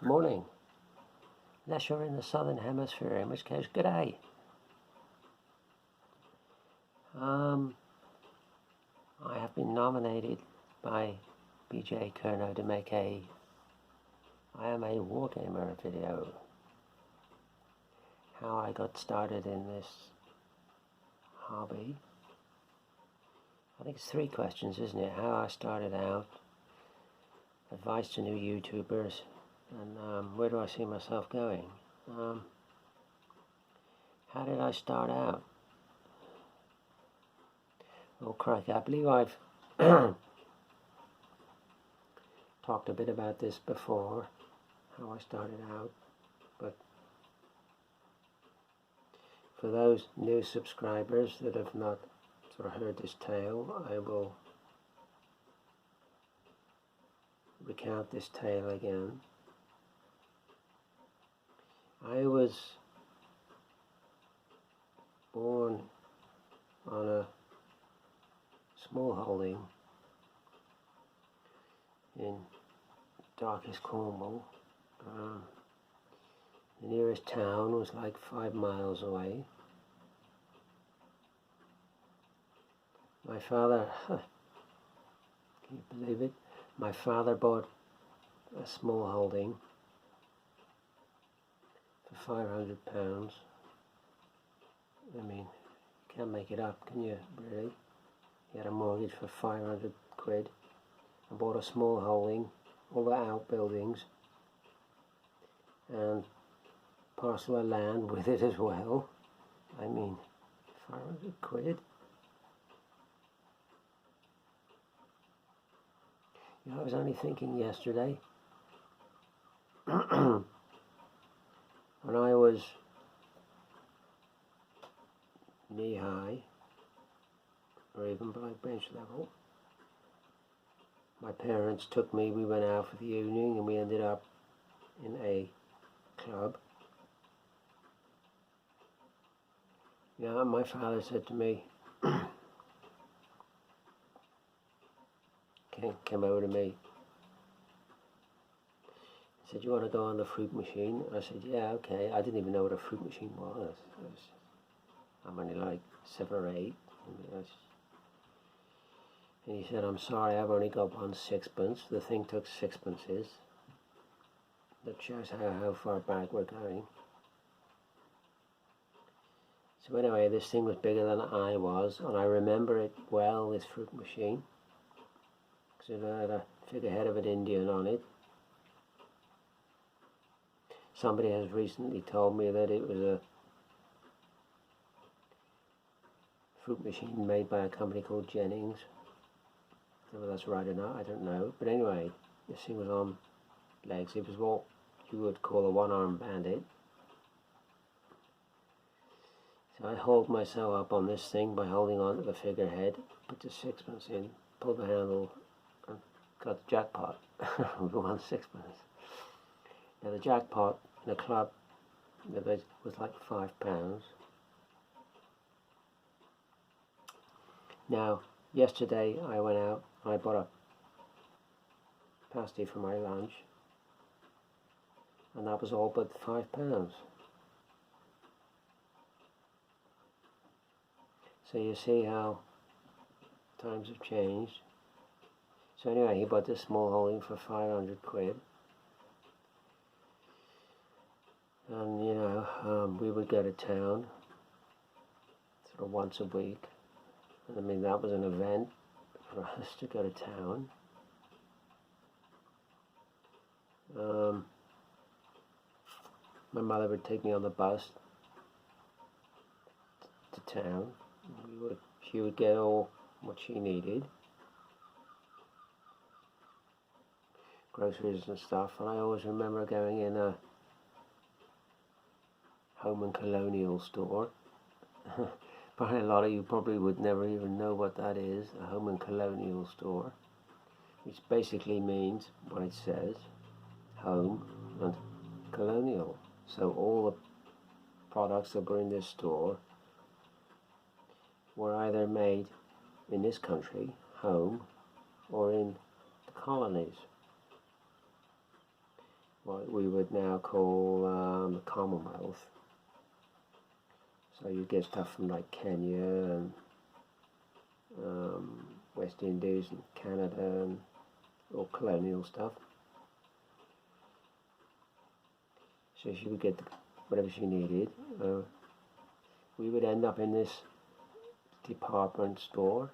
Good morning. Unless you're in the southern hemisphere, in which case, good day. I have been nominated by BJ Kerno to make I am a wargamer video. How I got started in this hobby. I think it's 3 questions, isn't it? How I started out, advice to new YouTubers, and where do I see myself going? How did I start out? Oh crikey, I believe I've talked a bit about this before, how I started out, but for those new subscribers that have not sort of heard this tale, I will recount this tale again. I was born on a small holding in darkest Cornwall. The nearest town was like 5 miles away. My father, can you believe it? My father bought a small holding for £500. I mean, you can't make it up, can you, really? He had a mortgage for 500 quid and bought a small holding, all the outbuildings, and parcel of land with it as well. I mean, 500 quid? You know, I was only thinking yesterday, when I was knee-high, or even below bench level, my parents took me, we went out for the evening, and we ended up in a club. You know, my father said to me, came over to me, he said, "You want to go on the fruit machine?" I said, "Yeah, okay." I didn't even know what a fruit machine was. I'm only like 7 or 8. And he said, "I'm sorry, I've only got 1 sixpence." The thing took 6pences. That shows how far back we're going. So anyway, this thing was bigger than I was, and I remember it well, this fruit machine, because it had a figurehead of an Indian on it. Somebody has recently told me that it was a fruit machine made by a company called Jennings. Whether that's right or not, I don't know. But anyway, this thing was on legs. It was what you would call a one-armed bandit. So I hauled myself up on this thing by holding on to the figurehead, put the 6pence in, pulled the handle, and got the jackpot with 1 sixpence. Now the jackpot in a club was like £5. Now, yesterday I went out and I bought a pasty for my lunch, and that was all but £5. So you see how times have changed. So anyway, he bought this small holding for 500 quid. And you know, we would go to town sort of once a week. And I mean, that was an event for us to go to town. My mother would take me on the bus to town. She would get all what she needed, groceries and stuff, and I always remember going in a home and colonial store. Probably a lot of you probably would never even know what that is, a home and colonial store, which basically means what it says, home and colonial. So all the products that were in this store were either made in this country, home, or in the colonies. what we would now call the Commonwealth. So you get stuff from like Kenya and West Indies and Canada and all colonial stuff. So she would get whatever she needed. We would end up in this department store,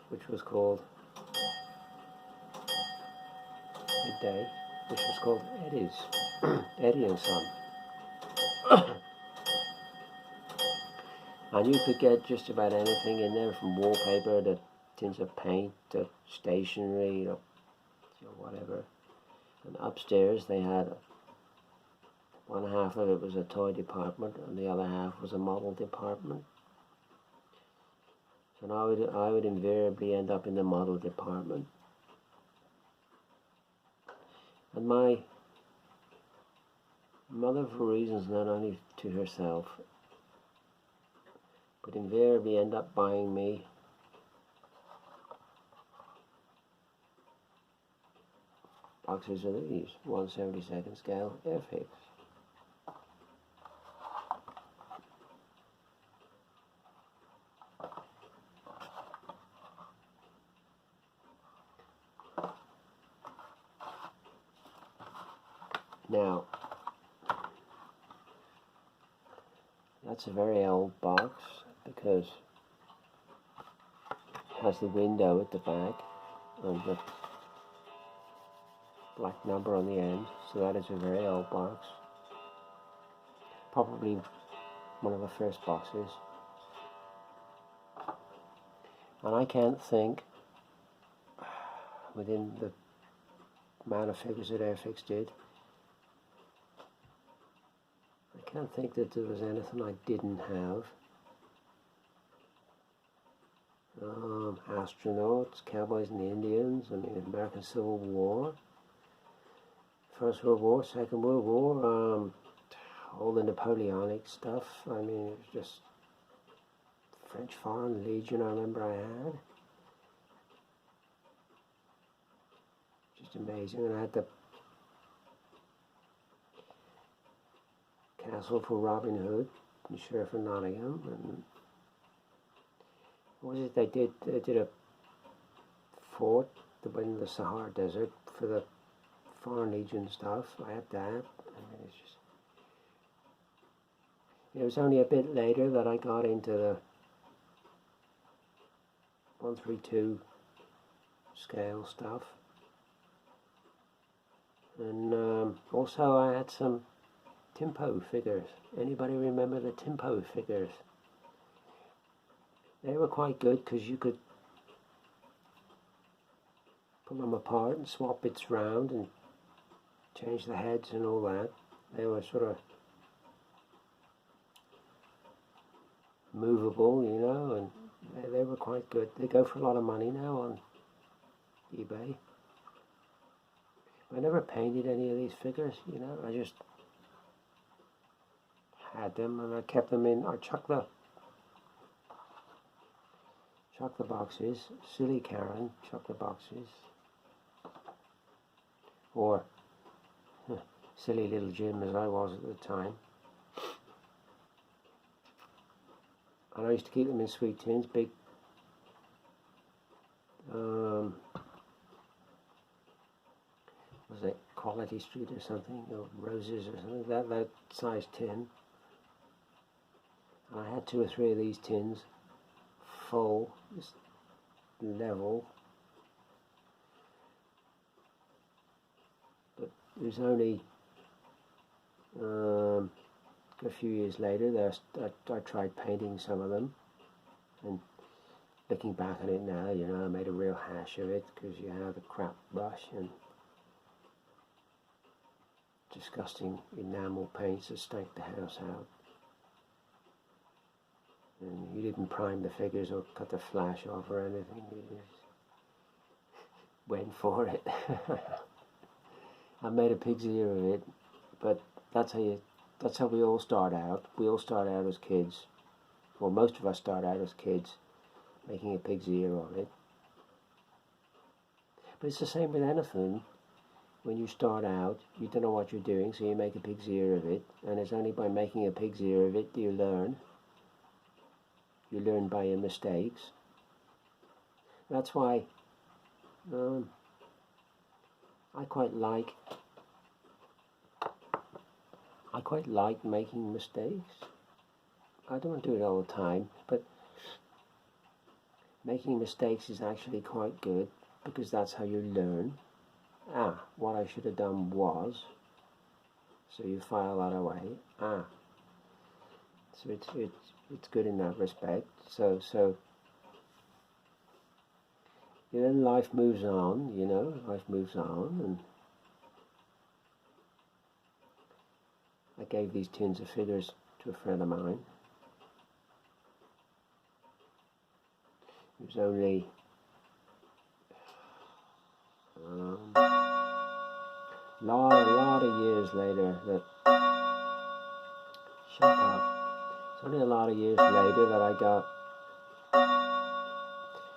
which was called Midday, which was called Eddie's, Eddie and Son. And you could get just about anything in there, from wallpaper to tins of paint to stationery to whatever. And upstairs they had one half of it was a toy department and the other half was a model department. So I would invariably end up in the model department. And my mother, for reasons not only to herself, would invariably end up buying me boxes of these 1/72 scale Airfix. Now, that's a very old box because it has the window at the back and the black number on the end, so that is a very old box. Probably one of the first boxes. And I can't think, within the amount of figures that Airfix did, I can't think that there was anything I didn't have. Astronauts, Cowboys and Indians, I mean, American Civil War, First World War, Second World War, all the Napoleonic stuff. I mean, it was just French Foreign Legion, I remember I had. Just amazing. And I had the Castle for Robin Hood and Sheriff of Nottingham, and what was it they did? They did a fort in the Sahara Desert for the Foreign Legion stuff. I had that. I mean, it's just, it was only a bit later that I got into the 1/32 scale stuff, and also I had some Timpo figures. Anybody remember the Timpo figures? They were quite good because you could pull them apart and swap bits round and change the heads and all that. They were sort of movable, you know, and they were quite good. They go for a lot of money now on eBay. I never painted any of these figures, you know. I just had them and I kept them in. I chucked the boxes. Silly Karen, chuck the boxes. Or silly little Jim, as I was at the time. And I used to keep them in sweet tins, big was it Quality Street or something, or Roses or something, that size tin. And I had 2 or 3 of these tins full, just level. But it was only a few years later I tried painting some of them, and looking back on it now, you know, I made a real hash of it because you have a crap brush and disgusting enamel paints that stank the house out. And you didn't prime the figures or cut the flash off or anything, you just went for it. I made a pig's ear of it, but that's how we all start out. We all start out as kids, well, most of us start out as kids, making a pig's ear of it. But it's the same with anything. when you start out, you don't know what you're doing, so you make a pig's ear of it, and it's only by making a pig's ear of it do you learn. You learn by your mistakes. That's why I quite like making mistakes. I don't do it all the time, but making mistakes is actually quite good, because that's how you learn. What I should have done was, so you file that away. So it's good in that respect. So then life moves on, life moves on, and I gave these tins of figures to a friend of mine. It was only lot of years later that it's only a lot of years later that I got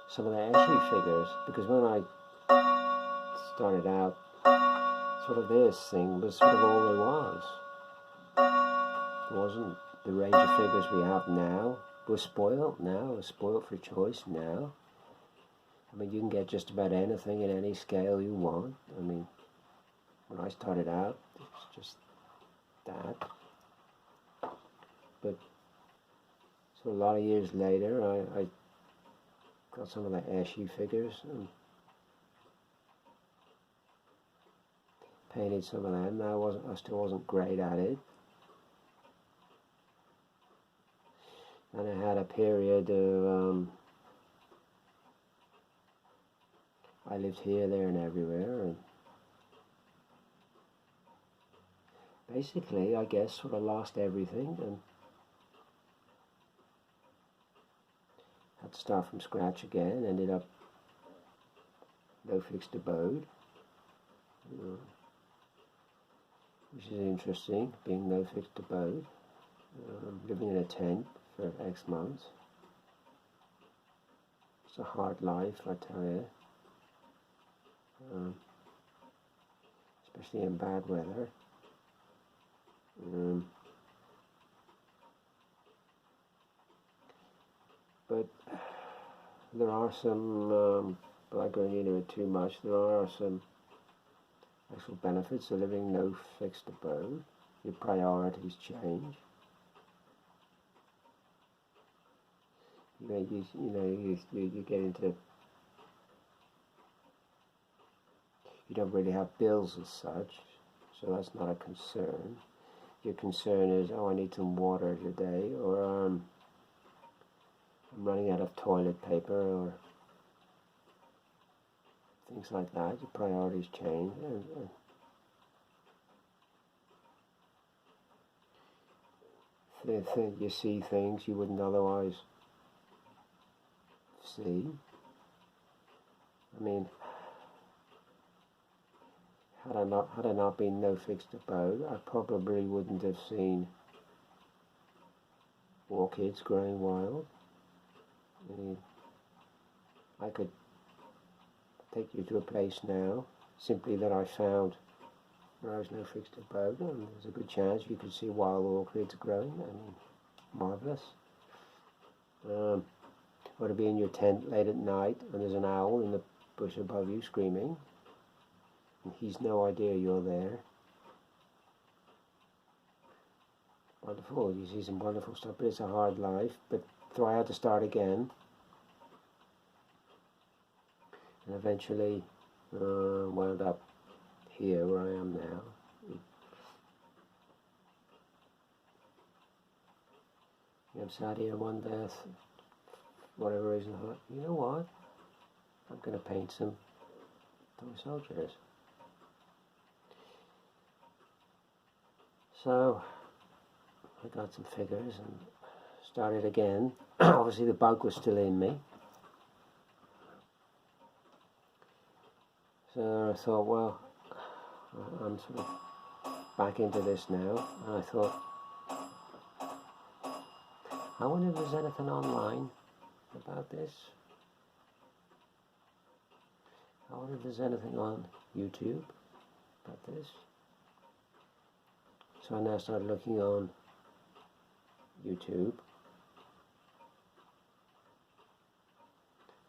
some of the issue figures, because when I started out, sort of this thing was sort of all there was. It wasn't the range of figures we have now. We're spoiled now. We're spoiled for choice now. I mean, you can get just about anything in any scale you want. I mean, when I started out, it was just that. But so a lot of years later, I got some of the Eshy figures and painted some of them. I still wasn't great at it. And I had a period of I lived here, there, and everywhere, and basically, I guess, sort of lost everything and had to start from scratch again. Ended up no fixed abode, which is interesting, being no fixed abode, living in a tent for X months. It's a hard life, I tell you. Especially in bad weather. But there are some, without going into it too much, there are some actual benefits of living no fixed abode. Your priorities change. You get into, you don't really have bills as such, so that's not a concern. Your concern is, I need some water today, or I'm running out of toilet paper, or things like that. Your priorities change, and you see things you wouldn't otherwise see. I mean, had I not been no fixed abode, I probably wouldn't have seen orchids growing wild. I mean, I could take you to a place now, simply that I found where I was no fixed abode, and there's a good chance you could see wild orchids growing. I mean, marvellous. Or to be in your tent late at night and there's an owl in the bush above you screaming, and he's no idea you're there. Wonderful, you see some wonderful stuff, but it's a hard life. But so I had to start again, and eventually wound up here where I am now. I'm sat here one day, for whatever reason, I thought, you know what, I'm going to paint some toy soldiers. So I got some figures and started again. Obviously the bug was still in me. So I thought, well, I'm sort of back into this now. And I thought, I wonder if there's anything online about this. I wonder if there's anything on YouTube about this. So I now start looking on YouTube,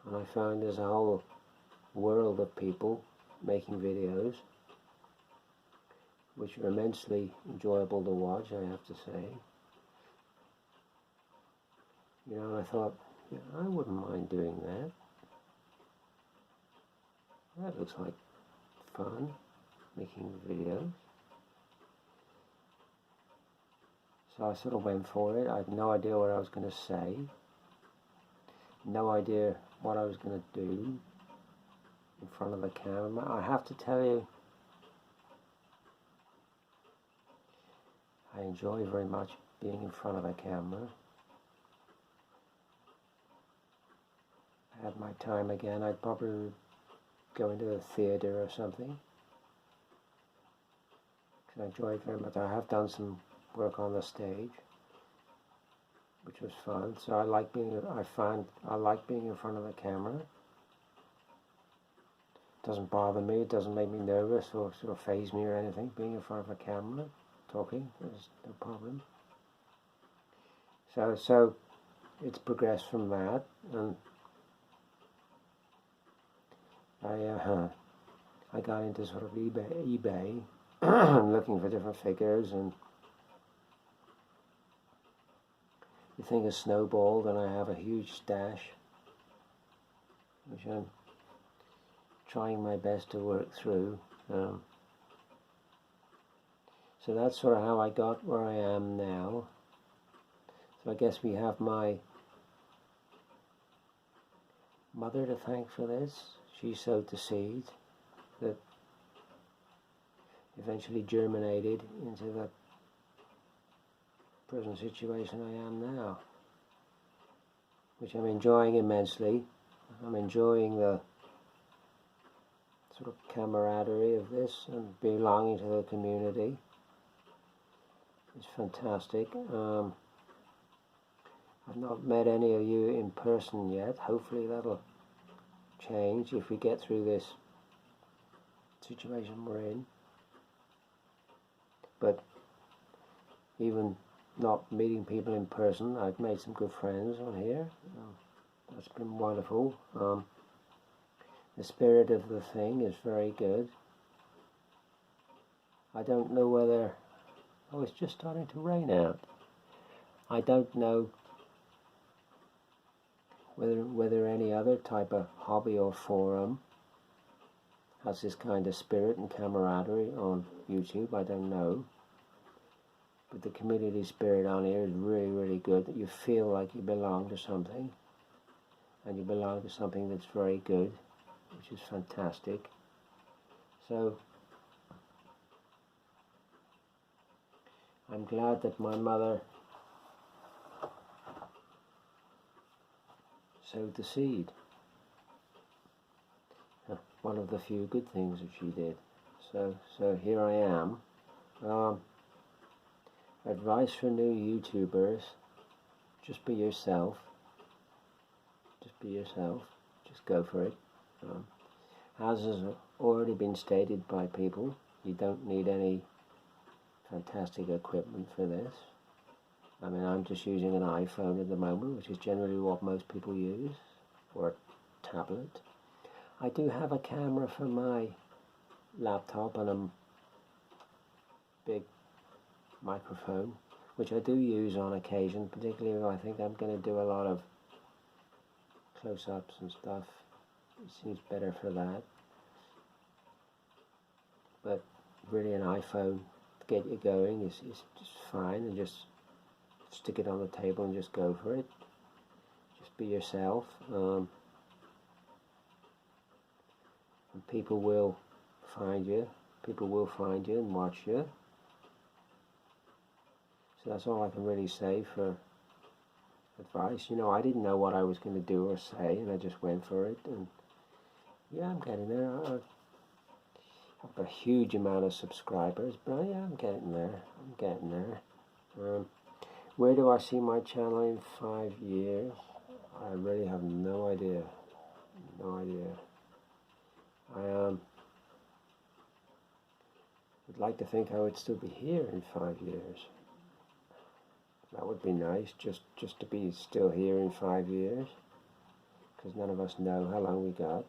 and I found there's a whole world of people making videos which are immensely enjoyable to watch, I have to say. You know, and I thought, yeah, I wouldn't mind doing that. That looks like fun, making videos. So I sort of went for it. I had no idea what I was going to say. No idea what I was going to do in front of the camera. I have to tell you, I enjoy very much being in front of a camera. If I had my time again, I'd probably go into the theatre or something. Because I enjoy it very much. I have done some work on the stage, which was fun. So I like being in front of the camera. It doesn't bother me, it doesn't make me nervous or sort of faze me or anything. Being in front of a camera, talking, there's no problem. So it's progressed from that, and I got into sort of eBay looking for different figures, and the thing has snowballed, and I have a huge stash, which I'm trying my best to work through. So that's sort of how I got where I am now. So I guess we have my mother to thank for this. She sowed the seed that eventually germinated into the present situation I am now, which I'm enjoying immensely. I'm enjoying the sort of camaraderie of this and belonging to the community. It's fantastic. I've not met any of you in person yet. Hopefully that'll change if we get through this situation we're in. But even not meeting people in person, I've made some good friends on here. That's been wonderful. The spirit of the thing is very good. I don't know whether... Oh, it's just starting to rain out. I don't know whether any other type of hobby or forum has this kind of spirit and camaraderie on YouTube. I don't know. But the community spirit on here is really, really good, that you feel like you belong to something. And you belong to something that's very good, which is fantastic. So I'm glad that my mother sowed the seed. One of the few good things that she did. So here I am. Advice for new YouTubers: just be yourself. Just be yourself. Just go for it. As has already been stated by people, you don't need any fantastic equipment for this. I mean, I'm just using an iPhone at the moment, which is generally what most people use, or a tablet. I do have a camera for my laptop and a big microphone, which I do use on occasion, particularly if I think I'm going to do a lot of close-ups and stuff. It seems better for that. But really an iPhone to get you going is just fine, and just stick it on the table and just go for it. Just be yourself. And people will find you. People will find you and watch you. So that's all I can really say for advice. You know, I didn't know what I was going to do or say, and I just went for it. And yeah, I'm getting there. I have a huge amount of subscribers, but yeah, I'm getting there. I'm getting there. Where do I see my channel in 5 years? I really have no idea. No idea. I'd like to think I would still be here in 5 years. That would be nice, just to be still here in 5 years, because none of us know how long we got.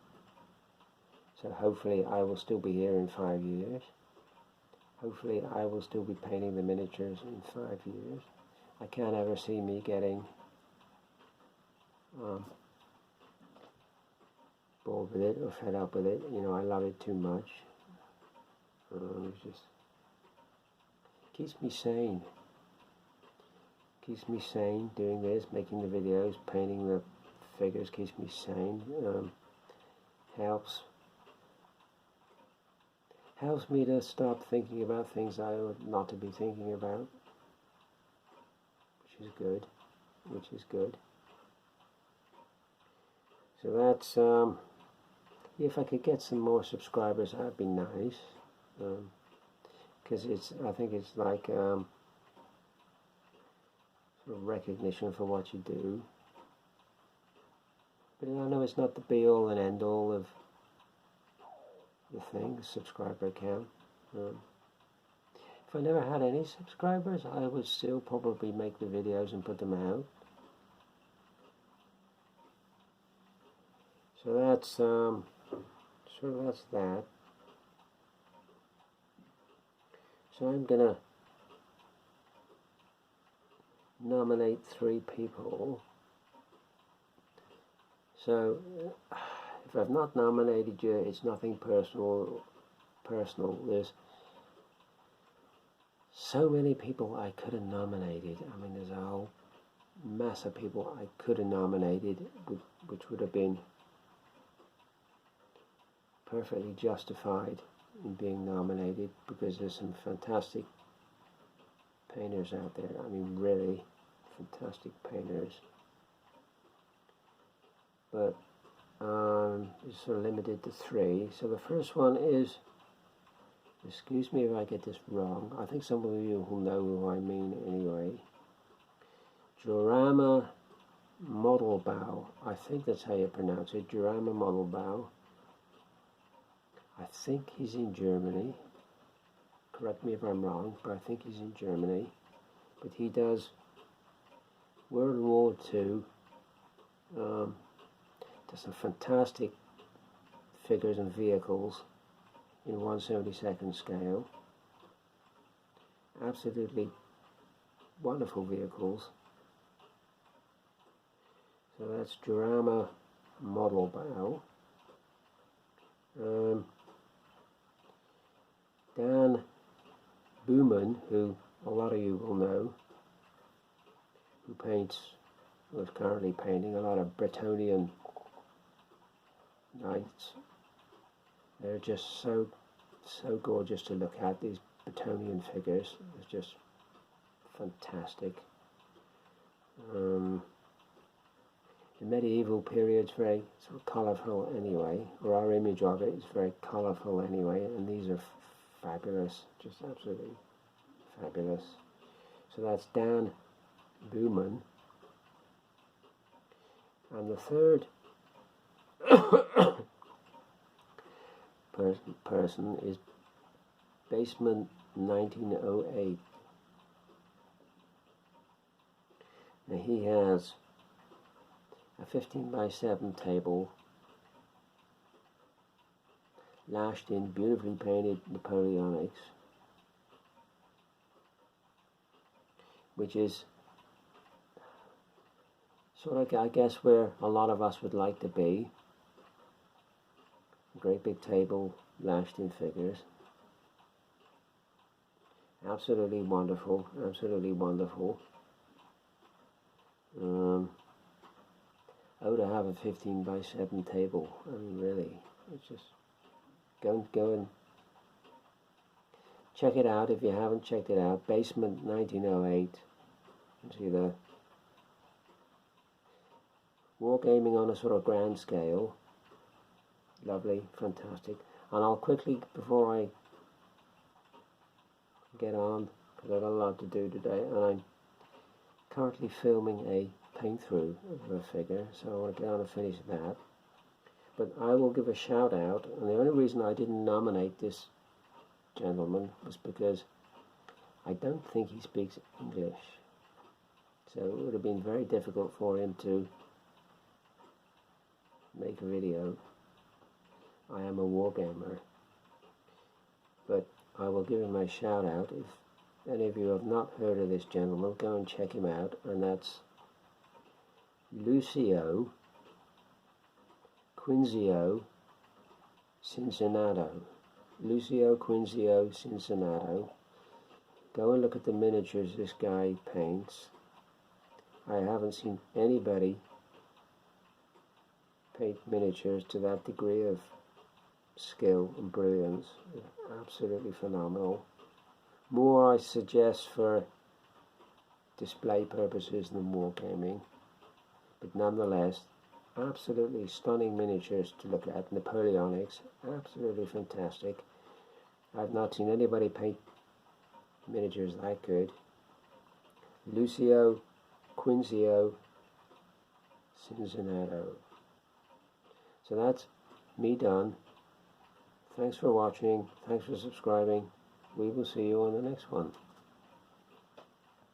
So hopefully I will still be here in 5 years. Hopefully I will still be painting the miniatures in 5 years. I can't ever see me getting bored with it or fed up with it. You know, I love it too much. It just keeps me sane. Keeps me sane doing this, making the videos, painting the figures, keeps me sane. Helps me to stop thinking about things I ought not to be thinking about, which is good. So that's, if I could get some more subscribers, that'd be nice, because I think it's like sort of recognition for what you do. But I know it's not the be-all and end-all of the thing, the subscriber count. If I never had any subscribers, I would still probably make the videos and put them out. So that's that's that. So I'm gonna nominate 3 people. So if I've not nominated you, it's nothing personal. There's so many people I could have nominated. I mean, there's a whole mass of people I could have nominated, which would have been perfectly justified in being nominated, because there's some fantastic painters out there. I mean, really fantastic painters. But it's sort of limited to 3. So the first one is, excuse me if I get this wrong, I think some of you will know who I mean anyway, Jurama Modelbau. I think that's how you pronounce it, Jurama Modelbau. I think he's in Germany. Correct me if I'm wrong, but I think he's in Germany. But he does World War II. Does some fantastic figures and vehicles in 1/72 scale. Absolutely wonderful vehicles. So that's Jurama Modelbau. Dan Booman, who a lot of you will know, who is currently painting a lot of Bretonian knights. They're just so gorgeous to look at. These Bretonian figures, it's just fantastic. The medieval period's very sort of colourful anyway, or our image of it is very colourful anyway, and these are fabulous, just absolutely fabulous. So that's Dan Booman. And the third person is Basement 1908. Now he has a 15x7 table, lashed in beautifully painted Napoleonics, which is sort of, I guess, where a lot of us would like to be. A great big table lashed in figures. Absolutely wonderful, absolutely wonderful. Oh, to have a 15x7 table, I mean, really, it's just, go and check it out if you haven't checked it out. Basement 1908. You see the wargaming on a sort of grand scale. Lovely, fantastic. And I'll quickly, before I get on, because I've got a lot to do today, and I'm currently filming a paint through of a figure, so I want to get on and finish that. But I will give a shout out, and the only reason I didn't nominate this gentleman was because I don't think he speaks English. So it would have been very difficult for him to make a video. I am a wargamer. But I will give him a shout out. If any of you have not heard of this gentleman, go and check him out. And that's Lucio Quinzio Cincinnato. Lucio Quinzio Cincinnato. Go and look at the miniatures this guy paints. I haven't seen anybody paint miniatures to that degree of skill and brilliance. Absolutely phenomenal. More, I suggest, for display purposes than wargaming, but nonetheless absolutely stunning miniatures to look at. Napoleonics, absolutely fantastic. I've not seen anybody paint miniatures that good. Lucio Quinzio Cincinnato. So that's me done. Thanks for watching. Thanks for subscribing. We will see you on the next one.